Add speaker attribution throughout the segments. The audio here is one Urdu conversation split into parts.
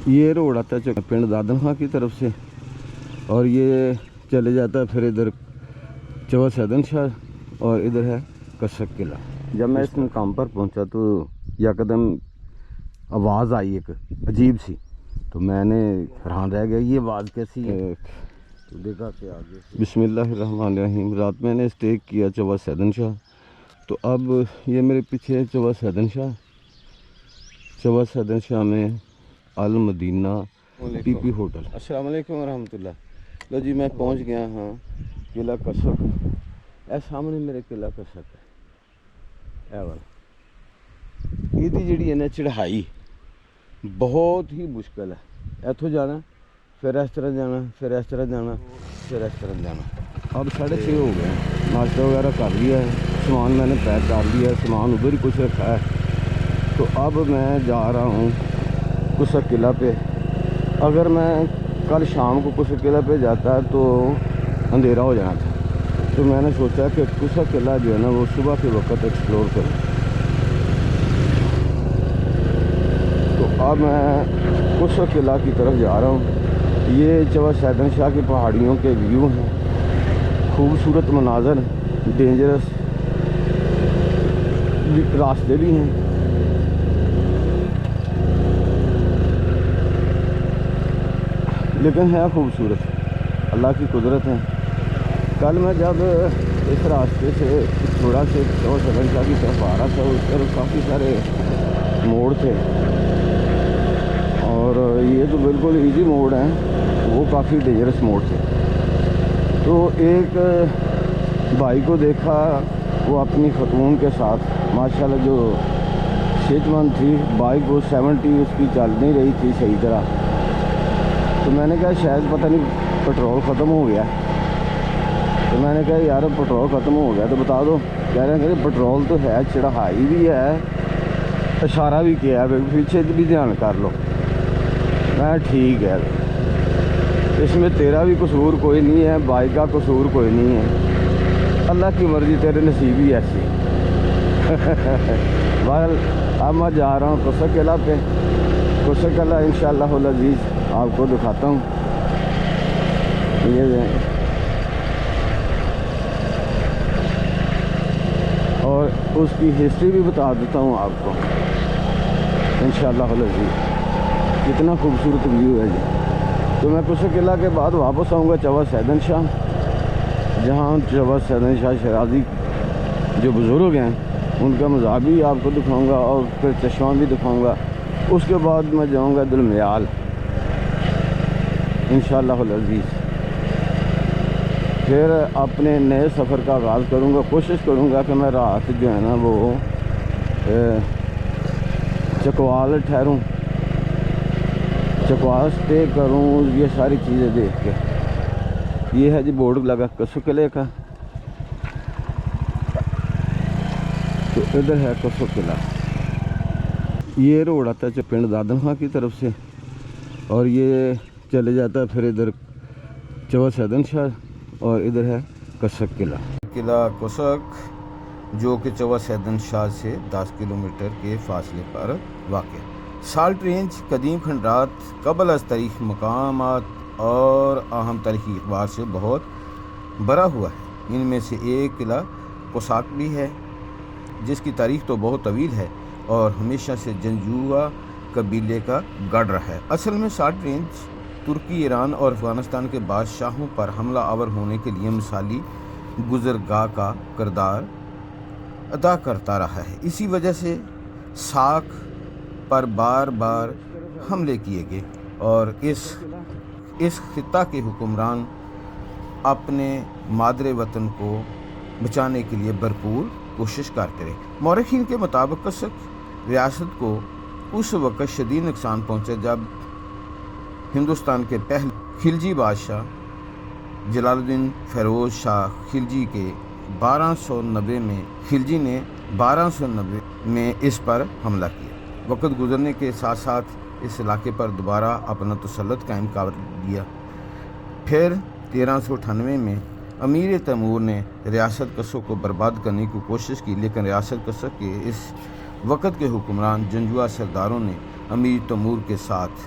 Speaker 1: یہ روڈ آتا ہے پنڈ دادن خان کی طرف سے اور یہ چلے جاتا ہے پھر ادھر چوا سیدن شاہ اور ادھر ہے کسک قلعہ۔ جب میں اس مقام پر پہنچا تو یکدم آواز آئی ایک عجیب سی، تو میں نے حیران رہ گیا یہ آواز کیسی ہے، تو دیکھا کہ آگے بسم اللہ الرحمن الرحیم۔ رات میں نے اسٹے کیا چوا سیدن شاہ، تو اب یہ میرے پیچھے ہے چوا سیدن شاہ۔ چوا سیدن شاہ میں المدینہ پی پی ہوٹل۔ السلام علیکم ورحمۃ اللہ۔ لو جی میں پہنچ گیا ہاں قلعہ کسک۔ اے سامنے میرے قلعہ کسک ہے، اے والا یہ جڑی ہے نا چڑھائی بہت ہی مشکل ہے، اتوں جانا پھر اس طرح جانا پھر اس طرح جانا پھر اس طرح جانا۔ اب 6:30 ہو گئے ہیں، ناشتہ وغیرہ کر لیا ہے، سامان میں نے پیک کر لیا ہے، سامان ادھر ہی کچھ رکھا ہے۔ تو اب میں جا رہا ہوں کسک قلعہ پہ۔ اگر میں کل شام کو کسک قلعہ پہ جاتا تو اندھیرا ہو جانا تھا، تو میں نے سوچا کہ کسک قلعہ جو ہے نا وہ صبح کے وقت ایکسپلور کروں۔ تو اب میں کسک قلعہ کی طرف جا رہا ہوں۔ یہ چوا سیدن شاہ کی پہاڑیوں کے ویو ہیں، خوبصورت مناظر ہیں، ڈینجرس راستے بھی ہیں۔ لیکن ہے خوبصورت، اللہ کی قدرت ہے۔ کل میں جب اس راستے سے تھوڑا سے چوا سیدن شاہ کی طرف آ رہا تھا، اس طرف کافی سارے موڑ تھے، اور یہ تو بالکل ایزی موڑ ہیں، وہ کافی ڈینجرس موڑ تھے۔ تو ایک بھائی کو دیکھا، وہ اپنی خاتون کے ساتھ ماشاءاللہ جو صحت مند تھی، بائک وہ 70 اس کی چل نہیں رہی تھی صحیح طرح۔ تو میں نے کہا شاید پتہ نہیں پٹرول ختم ہو گیا، تو میں نے کہا یار پٹرول ختم ہو گیا تو بتا دو۔ کہہ رہے ہیں کہ پٹرول تو ہے، چڑھائی بھی ہے، اشارہ بھی کیا ہے پیچھے بھی دھیان کر لو۔ میں ٹھیک ہے، اس میں تیرا بھی قصور کوئی نہیں ہے، بائک کا قصور کوئی نہیں ہے، اللہ کی مرضی، تیرے نصیب ہی ایسی۔ بہرحال اب میں جا رہا ہوں کسک قلعہ پہ۔ کسک قلعہ انشاءاللہ العزیز آپ کو دکھاتا ہوں۔ یہ اور اس کی ہسٹری بھی بتا دیتا ہوں آپ کو انشاءاللہ العزیز، کتنا خوبصورت ویو ہے جی۔ تو میں کسک قلعہ کے بعد واپس آؤں گا چوا سیدن شاہ، جہاں چوا سیدن شاہ شیرازی جو بزرگ ہیں ان کا مزار بھی آپ کو دکھاؤں گا، اور پھر چشمہ بھی دکھاؤں گا۔ اس کے بعد میں جاؤں گا دلمیال انشاءاللہ العزیز، پھر اپنے نئے سفر کا آغاز کروں گا۔ کوشش کروں گا کہ میں رات جو ہے نا وہ چکوال ٹھہروں، چکوال اسٹے کروں، یہ ساری چیزیں دیکھ کے۔ یہ ہے جی بورڈ لگا کسک قلعے کا، تو ادھر ہے کسک قلعہ۔ یہ روڈ آتا ہے پنڈ دادن خان کی طرف سے اور یہ چلے جاتا ہے پھر ادھر چوا سیدن شاہ اور ادھر ہے کسک قلعہ۔ قلعہ کسک جو کہ چوا سیدن شاہ سے 10 کلومیٹر کے فاصلے پر واقع ہے۔ سالٹ رینج قدیم کھنڈرات، قبل از تاریخ مقامات اور اہم تاریخی اعتبار سے بہت بڑا ہوا ہے۔ ان میں سے ایک قلعہ کوساک بھی ہے، جس کی تاریخ تو بہت طویل ہے اور ہمیشہ سے جنگجو قبیلے کا گڑھ رہا ہے۔ اصل میں سالٹ رینج ترکی، ایران اور افغانستان کے بادشاہوں پر حملہ آور ہونے کے لیے مثالی گزرگاہ کا کردار ادا کرتا رہا ہے۔ اسی وجہ سے ساک پر بار بار حملے کیے گئے اور اس خطہ کے حکمران اپنے مادر وطن کو بچانے کے لیے بھرپور کوشش کرتے رہے۔ مورخین کے مطابق کسک ریاست کو اس وقت شدید نقصان پہنچا جب ہندوستان کے پہلے خلجی بادشاہ جلال الدین فیروز شاہ خلجی کے 1290 میں خلجی نے 1290 میں اس پر حملہ کیا۔ وقت گزرنے کے ساتھ ساتھ اس علاقے پر دوبارہ اپنا تسلط قائم کر دیا۔ پھر 1398 میں امیر تیمور نے ریاست کسک کو برباد کرنے کی کوشش کی، لیکن ریاست کسک کے اس وقت کے حکمران جنگجو سرداروں نے امیر تیمور کے ساتھ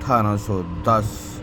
Speaker 2: 1810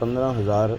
Speaker 2: 15,000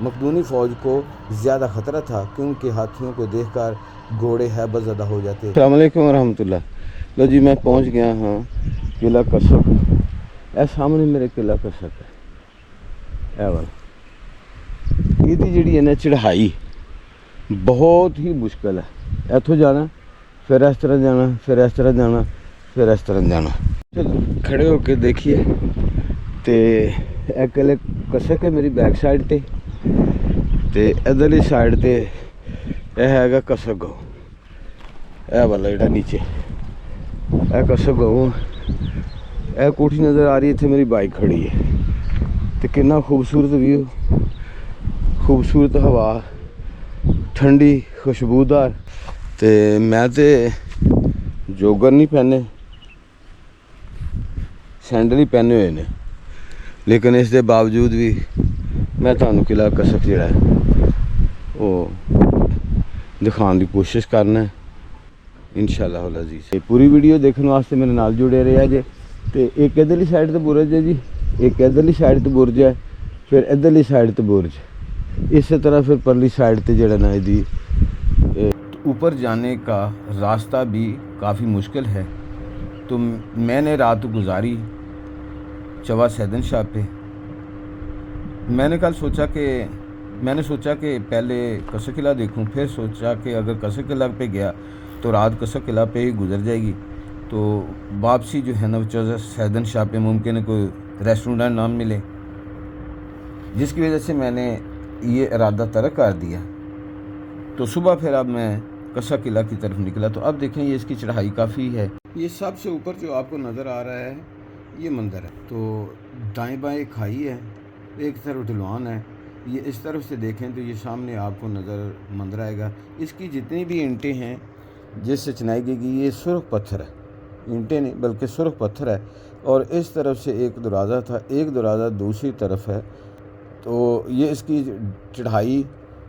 Speaker 2: مقدونی فوج کو زیادہ خطرہ تھا کیونکہ ہاتھیوں کو دیکھ کر گھوڑے ہیبت زدہ ہو جاتے۔
Speaker 1: السلام علیکم ورحمۃ اللہ۔ لو جی میں پہنچ گیا ہاں قلعہ کسک۔ اے سامنے میرے قلعہ کسک ہے، اے والا یہ جڑی ہے نا چڑھائی بہت ہی مشکل ہے۔ اتوں جانا پھر اس طرح جانا، پھر اس طرح جانا، پھر اس طرح جانا۔ کھڑے ہو کے دیکھیے تے اے قلعہ کسک ہے میری بیک سائڈ تے ادھرلی سائڈ تے اے ہے گا کسک گاؤں، اے والا جڑا نیچے اے کسک گاؤں۔ اے کوٹھی نظر آ رہی ہے، اتنے میری بائک کھڑی ہے تے کتنا خوبصورت ویو، خوبصورت ہوا، ٹھنڈی خوشبودار۔ تے میں تے جوگر نہیں پہنے، سینڈل ہی پہنے ہوئے نے، لیکن اس دے باوجود بھی میں تھانوں قلعہ کسک جڑا ہے وہ دکھان دی کوشش کرنا ہے انشاءاللہ العزیز۔ پوری ویڈیو دیکھنے واسطے میرے نال جڑے رہے جے۔ تے ایک ادھرلی سائڈ تے برج ہے جی، ایک ادھرلی سائڈ تے برج ہے، پھر ادھرلی سائڈ تے برج، اسی طرح پھر پرلی سائڈ تے جڑا نا دی
Speaker 2: اوپر جانے کا راستہ بھی کافی مشکل ہے، تو میں نے رات گزاری چوا سیدن شاہ پہ۔ میں نے سوچا کہ پہلے کسک قلعہ دیکھوں، پھر سوچا کہ اگر کسک قلعہ پہ گیا تو رات کسک قلعہ پہ ہی گزر جائے گی، تو واپسی جو ہے نا چوا سیدن شاہ پہ ممکن ہے کوئی ریسٹورنٹ نہ ملے، جس کی وجہ سے میں نے یہ ارادہ ترک کر دیا۔ تو صبح پھر اب میں کسک قلعہ کی طرف نکلا، تو اب دیکھیں یہ اس کی چڑھائی کافی ہے۔ یہ سب سے اوپر جو آپ کو نظر آ رہا ہے یہ مندر ہے، تو دائیں بائیں کھائی ہے، ایک طرف ڈھلوان ہے، یہ اس طرف سے دیکھیں تو یہ سامنے آپ کو نظر مندر آئے گا۔ اس کی جتنی بھی اینٹیں ہیں جس سے چنائی گئی یہ سرخ پتھر ہے، اینٹیں نہیں بلکہ سرخ پتھر ہے، اور اس طرف سے ایک دروازہ تھا، ایک دروازہ دوسری طرف ہے۔ تو یہ اس کی چڑھائی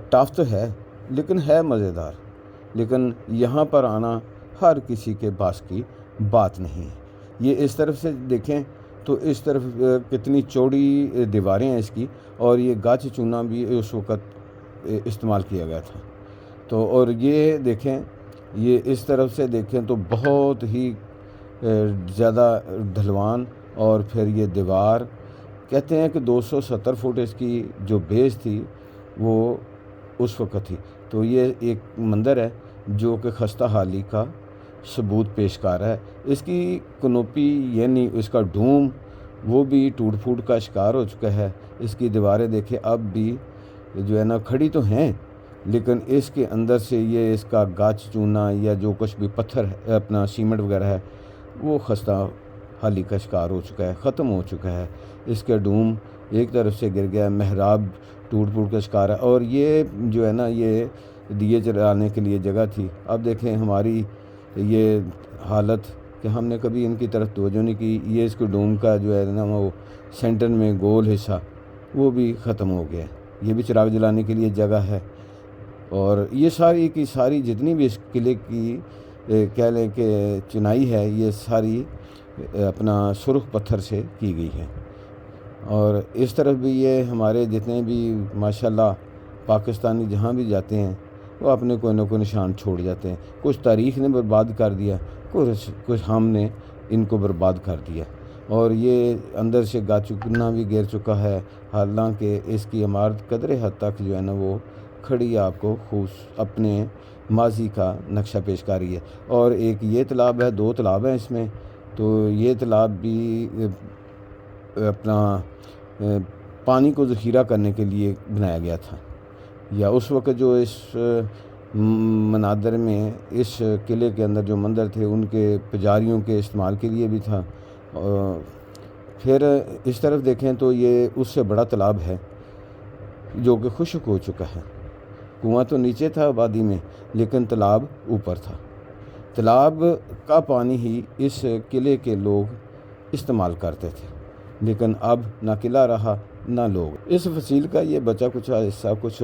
Speaker 2: ٹف تو ہے لیکن ہے مزیدار، لیکن یہاں پر آنا ہر کسی کے پاس کی بات نہیں ہے۔ یہ اس طرف سے دیکھیں تو اس طرف کتنی چوڑی دیواریں ہیں اس کی، اور یہ گاچ چونا بھی اس وقت استعمال کیا گیا تھا۔ تو اور یہ دیکھیں، یہ اس طرف سے دیکھیں تو بہت ہی زیادہ ڈھلوان، اور پھر یہ دیوار کہتے ہیں کہ 270 فٹ اس کی جو بیس تھی وہ اس وقت تھی۔ تو یہ ایک مندر ہے جو کہ خستہ حالی کا ثبوت پیش کر رہا ہے۔ اس کی کنوپی یعنی اس کا ڈوم وہ بھی ٹوٹ پھوٹ کا شکار ہو چکا ہے۔ اس کی دیواریں دیکھیں اب بھی جو ہے نا کھڑی تو ہیں، لیکن اس کے اندر سے یہ اس کا گاچ چونا یا جو کچھ بھی پتھر ہے اپنا سیمنٹ وغیرہ ہے وہ خستہ حالی کا شکار ہو چکا ہے، ختم ہو چکا ہے۔ اس کے ڈوم ایک طرف سے گر گیا، محراب ٹوٹ پھوٹ کا شکار ہے، اور یہ جو ہے نا یہ دیے جلانے کے لیے جگہ تھی۔ اب دیکھیں ہماری یہ حالت کہ ہم نے کبھی ان کی طرف توجہ نہیں کی۔ یہ اس کے ڈوم کا جو ہے نا وہ سینٹر میں گول حصہ وہ بھی ختم ہو گیا، یہ بھی چراغ جلانے کے لیے جگہ ہے۔ اور یہ ساری کی ساری جتنی بھی اس قلعے کی کہہ لیں کہ چنائی ہے یہ ساری اپنا سرخ پتھر سے کی گئی ہے۔ اور اس طرف بھی یہ ہمارے جتنے بھی ماشاءاللہ پاکستانی جہاں بھی جاتے ہیں وہ اپنے کوئی نہ کوئی نشان چھوڑ جاتے ہیں۔ کچھ تاریخ نے برباد کر دیا، کچھ ہم نے ان کو برباد کر دیا، اور یہ اندر سے گاچکنا بھی گر چکا ہے، حالانکہ اس کی عمارت قدر حد تک جو ہے نا وہ کھڑی آپ کو اپنے ماضی کا نقشہ پیش کر رہی ہے۔ اور ایک یہ تالاب ہے، 2 تالاب ہیں اس میں، تو یہ تالاب بھی اپنا پانی کو ذخیرہ کرنے کے لیے بنایا گیا تھا، یا اس وقت جو اس مناظر میں اس قلعے کے اندر جو مندر تھے ان کے پجاریوں کے استعمال کے لیے بھی تھا۔ پھر اس طرف دیکھیں تو یہ اس سے بڑا تالاب ہے جو کہ خشک ہو چکا ہے۔ کنواں تو نیچے تھا آبادی میں، لیکن تالاب اوپر تھا۔ تالاب کا پانی ہی اس قلعے کے لوگ استعمال کرتے تھے، لیکن اب نہ قلعہ رہا نہ لوگ۔ اس فصیل کا یہ بچا کچھ حصہ کچھ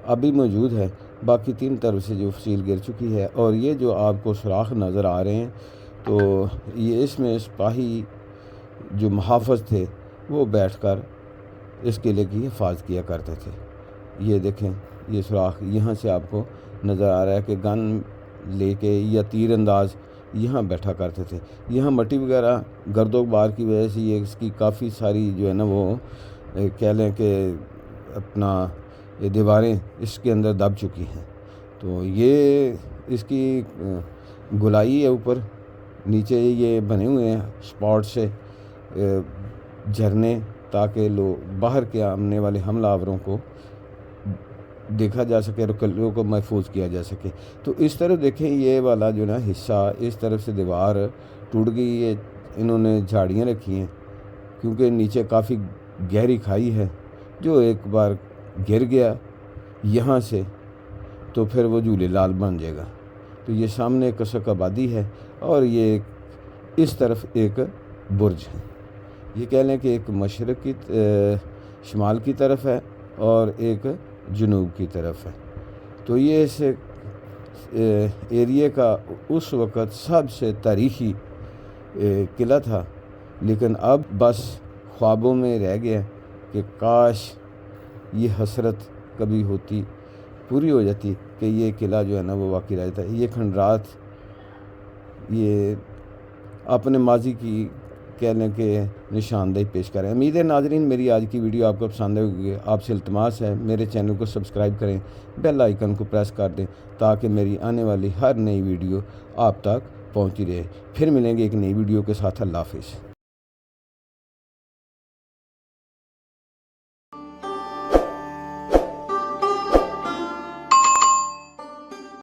Speaker 2: ابھی موجود ہے، باقی 3 طرف سے جو فصیل گر چکی ہے۔ اور یہ جو آپ کو سوراخ نظر آ رہے ہیں تو یہ اس میں سپاہی جو محافظ تھے وہ بیٹھ کر اس قلعے کی حفاظت کیا کرتے تھے۔ یہ دیکھیں یہ سوراخ یہاں سے آپ کو نظر آ رہا ہے کہ گن لے کے یا تیر انداز یہاں بیٹھا کرتے تھے. یہاں مٹی وغیرہ گرد و غبار کی وجہ سے یہ اس کی کافی ساری جو ہے نا وہ کہہ لیں کہ اپنا یہ دیواریں اس کے اندر دب چکی ہیں. تو یہ اس کی گلائی ہے اوپر نیچے یہ بنے ہوئے ہیں اسپاٹ سے جھرنے تاکہ لوگ باہر کے آنے والے حملہ آوروں کو دیکھا جا سکے اور کلوں کو محفوظ کیا جا سکے. تو اس طرف دیکھیں یہ والا جو نا حصہ اس طرف سے دیوار ٹوٹ گئی. یہ انہوں نے جھاڑیاں رکھی ہیں کیونکہ نیچے کافی گہری کھائی ہے. جو ایک بار گر گیا یہاں سے تو پھر وہ جھولے لال بن جائے گا. تو یہ سامنے کسک آبادی ہے اور یہ اس طرف ایک برج ہے. یہ کہہ لیں کہ ایک مشرق کی شمال کی طرف ہے اور ایک جنوب کی طرف ہے. تو یہ اس ایریے کا اس وقت سب سے تاریخی قلعہ تھا، لیکن اب بس خوابوں میں رہ گیا کہ کاش یہ حسرت کبھی ہوتی پوری ہو جاتی کہ یہ قلعہ جو ہے نا وہ واقعی رہ جاتا. یہ کھنڈرات یہ اپنے ماضی کی کہہ لیں کہ نشاندہی پیش کریں. امید ہے ناظرین میری آج کی ویڈیو آپ کو پسند ہوگی. آپ سے التماس ہے میرے چینل کو سبسکرائب کریں، بیل آئیکن کو پریس کر دیں تاکہ میری آنے والی ہر نئی ویڈیو آپ تک پہنچی رہے. پھر ملیں گے ایک نئی ویڈیو کے ساتھ. اللہ حافظ.